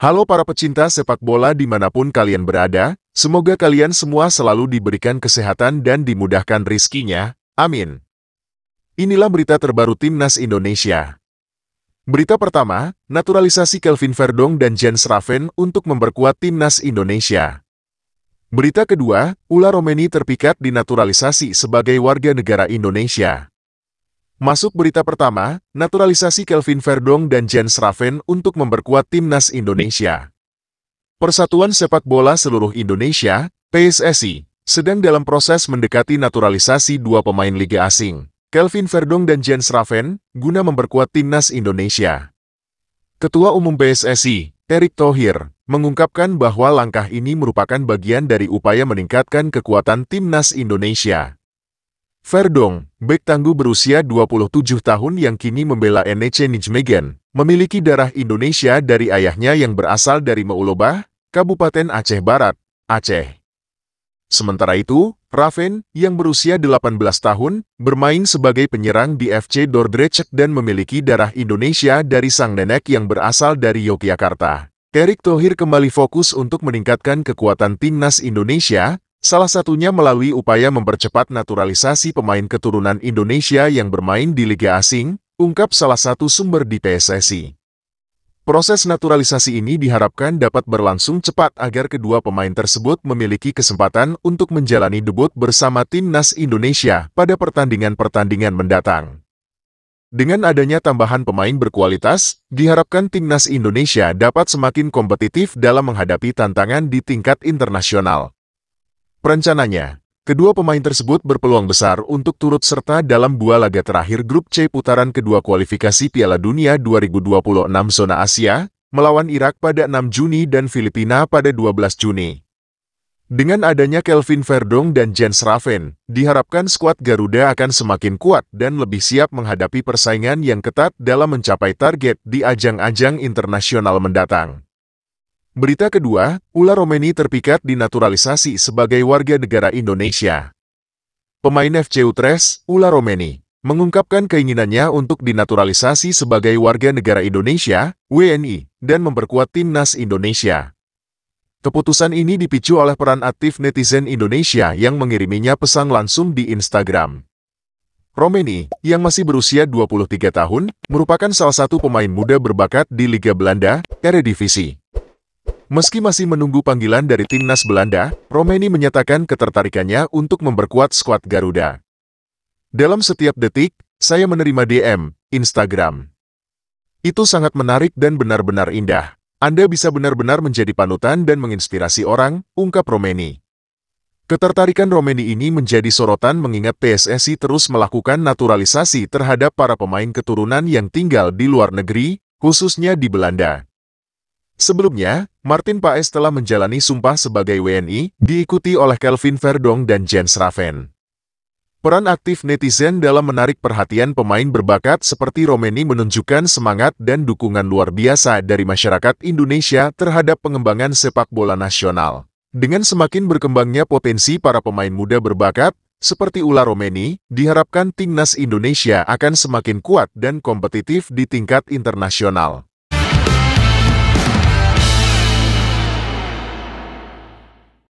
Halo para pecinta sepak bola dimanapun kalian berada, semoga kalian semua selalu diberikan kesehatan dan dimudahkan rizkinya, amin. Inilah berita terbaru Timnas Indonesia. Berita pertama, naturalisasi Kelvin Verdong dan Jens Raven untuk memperkuat Timnas Indonesia. Berita kedua, Ula Romeni terpikat dinaturalisasi sebagai warga negara Indonesia. Masuk berita pertama, naturalisasi Kelvin Verdong dan Jens Raven untuk memperkuat Timnas Indonesia. Persatuan Sepak Bola Seluruh Indonesia, PSSI, sedang dalam proses mendekati naturalisasi dua pemain liga asing, Kelvin Verdong dan Jens Raven, guna memperkuat Timnas Indonesia. Ketua Umum PSSI, Erick Thohir, mengungkapkan bahwa langkah ini merupakan bagian dari upaya meningkatkan kekuatan Timnas Indonesia. Verdong, bek tangguh berusia 27 tahun yang kini membela NEC Nijmegen, memiliki darah Indonesia dari ayahnya yang berasal dari Meulobah, Kabupaten Aceh Barat, Aceh. Sementara itu, Raven, yang berusia 18 tahun, bermain sebagai penyerang di FC Dordrecht dan memiliki darah Indonesia dari sang nenek yang berasal dari Yogyakarta. Erick Thohir kembali fokus untuk meningkatkan kekuatan Timnas Indonesia, salah satunya melalui upaya mempercepat naturalisasi pemain keturunan Indonesia yang bermain di liga asing, ungkap salah satu sumber di PSSI. Proses naturalisasi ini diharapkan dapat berlangsung cepat agar kedua pemain tersebut memiliki kesempatan untuk menjalani debut bersama Timnas Indonesia pada pertandingan-pertandingan mendatang. Dengan adanya tambahan pemain berkualitas, diharapkan Timnas Indonesia dapat semakin kompetitif dalam menghadapi tantangan di tingkat internasional. Rencananya, kedua pemain tersebut berpeluang besar untuk turut serta dalam dua laga terakhir Grup C putaran kedua kualifikasi Piala Dunia 2026 zona Asia, melawan Irak pada 6 Juni dan Filipina pada 12 Juni. Dengan adanya Kelvin Verdong dan Jens Raven, diharapkan skuad Garuda akan semakin kuat dan lebih siap menghadapi persaingan yang ketat dalam mencapai target di ajang-ajang internasional mendatang. Berita kedua, Ula Romeni terpikat dinaturalisasi sebagai warga negara Indonesia. Pemain FC Utrecht, Ula Romeni, mengungkapkan keinginannya untuk dinaturalisasi sebagai warga negara Indonesia, WNI, dan memperkuat Timnas Indonesia. Keputusan ini dipicu oleh peran aktif netizen Indonesia yang mengiriminya pesan langsung di Instagram. Romeni, yang masih berusia 23 tahun, merupakan salah satu pemain muda berbakat di Liga Belanda, Eredivisie. Meski masih menunggu panggilan dari Timnas Belanda, Romeni menyatakan ketertarikannya untuk memperkuat skuad Garuda. Dalam setiap detik, saya menerima DM, Instagram. Itu sangat menarik dan benar-benar indah. Anda bisa benar-benar menjadi panutan dan menginspirasi orang, ungkap Romeni. Ketertarikan Romeni ini menjadi sorotan mengingat PSSI terus melakukan naturalisasi terhadap para pemain keturunan yang tinggal di luar negeri, khususnya di Belanda. Sebelumnya, Martin Paes telah menjalani sumpah sebagai WNI, diikuti oleh Kelvin Verdong dan Jens Raven. Peran aktif netizen dalam menarik perhatian pemain berbakat seperti Romeni menunjukkan semangat dan dukungan luar biasa dari masyarakat Indonesia terhadap pengembangan sepak bola nasional. Dengan semakin berkembangnya potensi para pemain muda berbakat, seperti Ula Romeni, diharapkan Timnas Indonesia akan semakin kuat dan kompetitif di tingkat internasional.